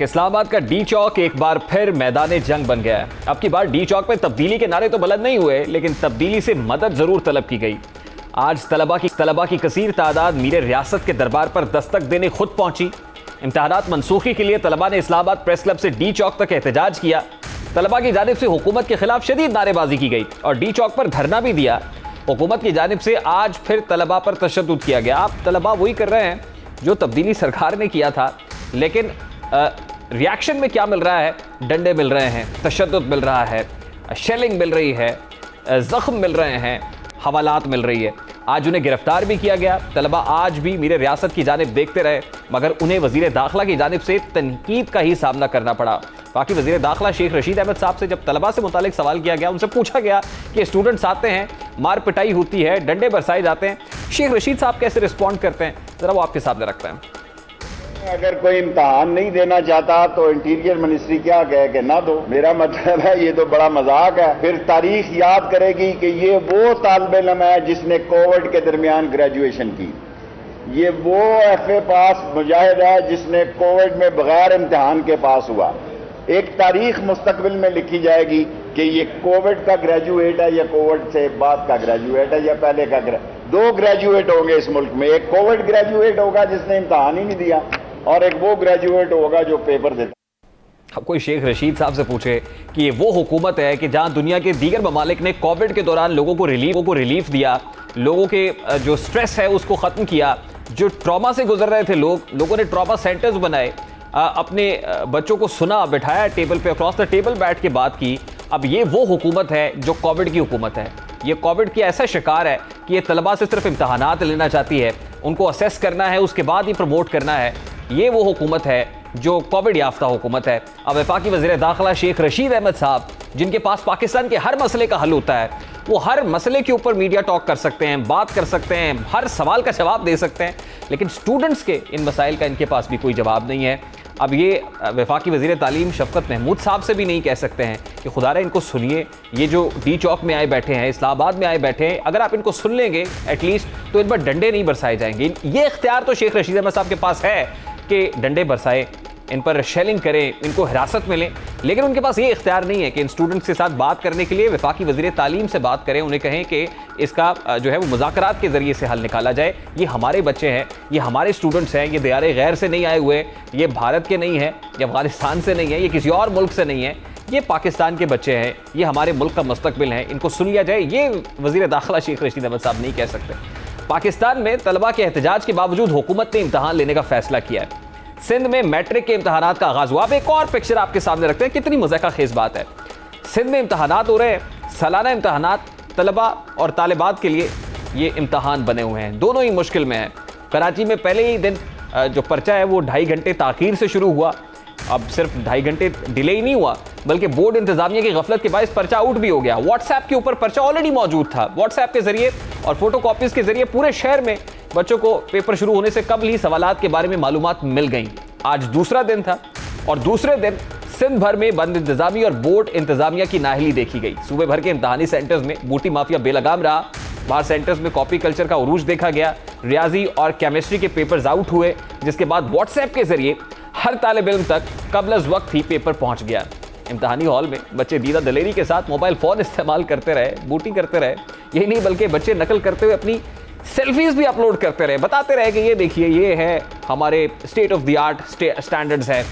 इस्लामाबाद का डी चौक एक बार फिर मैदान जंग बन गया है। अब की बार डी चौक में तब्दीली के नारे तो बुलंद नहीं हुए, लेकिन तब्दीली से मदद जरूर तलब की गई। आज तलबा की कसीर तादाद मीर रियासत के दरबार पर दस्तक देने खुद पहुंची। इम्तहानात मनसूखी के लिए तलबा ने इस्लामाबाद प्रेस क्लब से डी चौक तक एहतजाज किया। तलबा की जानिब से हुकूमत के खिलाफ शदीद नारेबाजी की गई और डी चौक पर धरना भी दिया। हुकूमत की जानिब से आज फिर तलबा पर तशद्दुद किया गया। अब तलबा वही कर रहे हैं जो तब्दीली सरकार ने किया था, लेकिन रिएक्शन में क्या मिल रहा है? डंडे मिल रहे हैं, तशद्दुद मिल रहा है, शेलिंग मिल रही है, ज़ख्म मिल रहे हैं, हवालात मिल रही है। आज उन्हें गिरफ्तार भी किया गया। तलबा आज भी मीर रियासत की जानिब देखते रहे, मगर उन्हें वज़ीर दाखिला की जानिब से तनकीद का ही सामना करना पड़ा। बाकी वज़ीर दाखिला शेख रशीद अहमद साहब से जब तलबा से मुतालिक सवाल किया गया, उनसे पूछा गया कि स्टूडेंट्स आते हैं, मार पिटाई होती है, डंडे बरसाए जाते हैं, शेख रशीद साहब कैसे रिस्पॉन्ड करते हैं, ज़रा वो आपके सामने रखते हैं। अगर कोई इम्तहान नहीं देना चाहता तो इंटीरियर मिनिस्ट्री क्या कहे कि ना दो। मेरा मतलब है ये तो बड़ा मजाक है। फिर तारीख याद करेगी कि ये वो तालिब इल्म है जिसने कोविड के दरमियान ग्रेजुएशन की। ये वो FA पास मुजाहिद है जिसने कोविड में बगैर इम्तहान के पास हुआ। एक तारीख मुस्तकबिल में लिखी जाएगी कि ये कोविड का ग्रेजुएट है या कोविड से बाद का ग्रेजुएट है या पहले का दो ग्रेजुएट होंगे इस मुल्क में। एक कोविड ग्रेजुएट होगा जिसने इम्तहान ही नहीं दिया और एक वो ग्रेजुएट होगा जो पेपर देता। अब कोई शेख रशीद साहब से पूछे कि ये वो हुकूमत है कि जहां दुनिया के दीगर ममालिक ने कोविड के दौरान लोगों को रिलीफ दिया, लोगों के जो स्ट्रेस है उसको ख़त्म किया, जो ट्रॉमा से गुजर रहे थे लोगों ने ट्रॉमा सेंटर्स बनाए, अपने बच्चों को सुना, बिठाया टेबल पे, अक्रॉस द टेबल बैठ के बात की। अब ये वो हुकूमत है जो कोविड की हुकूमत है। ये कोविड की ऐसा शिकार है कि ये तलबा से सिर्फ इम्तहानात लेना चाहती है, उनको असेस करना है, उसके बाद ही प्रमोट करना है। ये वो हुकूमत है जो कोविड याफ्ता हुकूमत है। अब वफाकी वज़ीर दाखिला शेख रशीद अहमद साहब, जिनके पास पाकिस्तान के हर मसले का हल होता है, वो हर मसले के ऊपर मीडिया टॉक कर सकते हैं, बात कर सकते हैं, हर सवाल का जवाब दे सकते हैं, लेकिन स्टूडेंट्स के इन मसाइल का इनके पास भी कोई जवाब नहीं है। अब ये वफाकी वज़ीर तालीम शफ़क़त महमूद साहब से भी नहीं कह सकते हैं कि खुदारा इनको सुनिए, ये जो डी चौक में आए बैठे हैं, इस्लामाबाद में आए बैठे हैं, अगर आप इनको सुन लेंगे एटलीस्ट तो इन पर डंडे नहीं बरसाए जाएंगे। ये इख्तियार तो शेख रशीद अहमद साहब के पास है कि डंडे बरसाए, इन पर शेलिंग करें, इनको हिरासत में लें, लेकिन उनके पास ये इख्तियार नहीं है कि इन स्टूडेंट्स के साथ बात करने के लिए वफाकी वज़ीर तालीम से बात करें, उन्हें कहें कि इसका जो है वो मुज़ाकरात के ज़रिए से हल निकाला जाए। ये हमारे बच्चे हैं, ये हमारे स्टूडेंट्स हैं, ये दियारे गैर से नहीं आए हुए, ये भारत के नहीं हैं, ये अफ़गानिस्तान से नहीं है, ये किसी और मुल्क से नहीं है, ये पाकिस्तान के बच्चे हैं, ये हमारे मुल्क का मुस्तकबिल है, इनको सुन लिया जाए। ये वज़ीर दाखिला शेख रशीद अहमद साहब नहीं कह सकते। पाकिस्तान में तलबा के एहतजाज के बावजूद हुकूमत ने इम्तहान लेने का फैसला किया है। सिंध में मैट्रिक के इम्तहानात का आगाज़ हुआ। अब एक और पिक्चर आपके सामने रखते हैं, कितनी मज़े खेज़ बात है। सिंध में इम्तहानात हो रहे हैं, सालाना इम्तहानात तलबा और तालिबात के लिए ये इम्तहान बने हुए हैं, दोनों ही मुश्किल में हैं। कराची में पहले ही दिन जो पर्चा है वो 2.5 घंटे ताख़ीर से शुरू हुआ। अब सिर्फ 2.5 घंटे डिले ही नहीं हुआ, बल्कि बोर्ड इंतजामिया की गफलत के बायस पर्चा आउट भी हो गया। व्हाट्सएप के ऊपर पर्चा ऑलरेडी मौजूद था। व्हाट्सएप के जरिए और फोटो कॉपीज़ के जरिए पूरे शहर में बच्चों को पेपर शुरू होने से कबल ही सवालात के बारे में मालूमात मिल गई। आज दूसरा दिन था और दूसरे दिन सिंध भर में बंद इंतजामी और बोर्ड इंतजामिया की नाहली देखी गई। सूबे भर के इम्तहानी सेंटर्स में बूटी माफिया बेलगाम रहा। बाहर सेंटर्स में कॉपी कल्चर का उरूज देखा गया। रियाजी और केमिस्ट्री के पेपर्स आउट हुए, जिसके बाद व्हाट्सएप के जरिए हर तालिब इल्म तक कबल अज़ वक्त ही पेपर पहुंच गया। इम्तहानी हॉल में बच्चे दीदा दलेरी के साथ मोबाइल फ़ोन इस्तेमाल करते रहे, बूटी करते रहे। यही नहीं बल्कि बच्चे नकल करते हुए अपनी सेल्फीज़ भी अपलोड करते रहे, बताते रहे कि ये देखिए ये है हमारे state of the art standards है।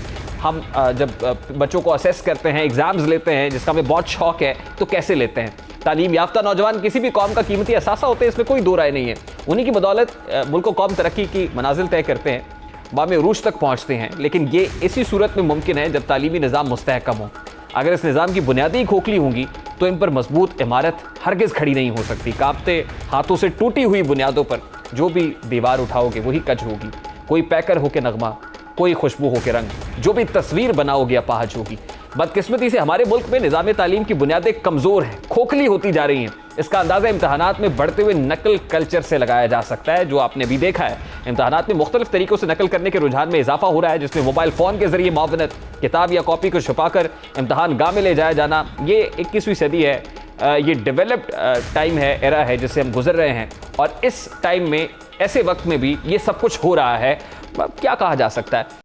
हम जब बच्चों को असेस करते हैं, एग्ज़ाम्स लेते हैं, जिसका हमें बहुत शौक़ है, तो कैसे लेते हैं। तालीम याफ्ता नौजवान किसी भी कौम का कीमती असासा होते हैं, इसमें कोई दो राय नहीं है। उन्हीं की बदौलत मुल्क व कौम तरक्की की मनाजिल तय करते हैं, बामे उरूज तक पहुँचते हैं। लेकिन ये इसी सूरत में मुमकिन है जब तालीमी निज़ाम मुस्तहकम हो। अगर इस निज़ाम की बुनियादी खोखली होंगी तो इन पर मजबूत इमारत हरगिज़ खड़ी नहीं हो सकती। कांपते हाथों से टूटी हुई बुनियादों पर जो भी दीवार उठाओगे वही कज होगी। कोई पैकर हो के नगमा, कोई खुशबू हो के रंग, जो भी तस्वीर बनाओगे अपाहज होगी। बदकिस्मती से हमारे मुल्क में निज़ाम तालीम की बुनियादें कमज़ोर हैं, खोखली होती जा रही हैं। इसका अंदाज़ा इम्तहानात में बढ़ते हुए नकल कल्चर से लगाया जा सकता है, जो आपने भी देखा है। इम्तहानात में मुख्तलिफ तरीक़ों से नकल करने के रुझान में इजाफा हो रहा है, जिसमें मोबाइल फ़ोन के ज़रिए मुआवनत, किताब या कॉपी को छुपाकर इम्तहान गाह में ले जाया जाना। ये 21वीं सदी है, ये डेवलप्ड टाइम है, एरा है जिससे हम गुजर रहे हैं। और इस टाइम में, ऐसे वक्त में भी ये सब कुछ हो रहा है, क्या कहा जा सकता है।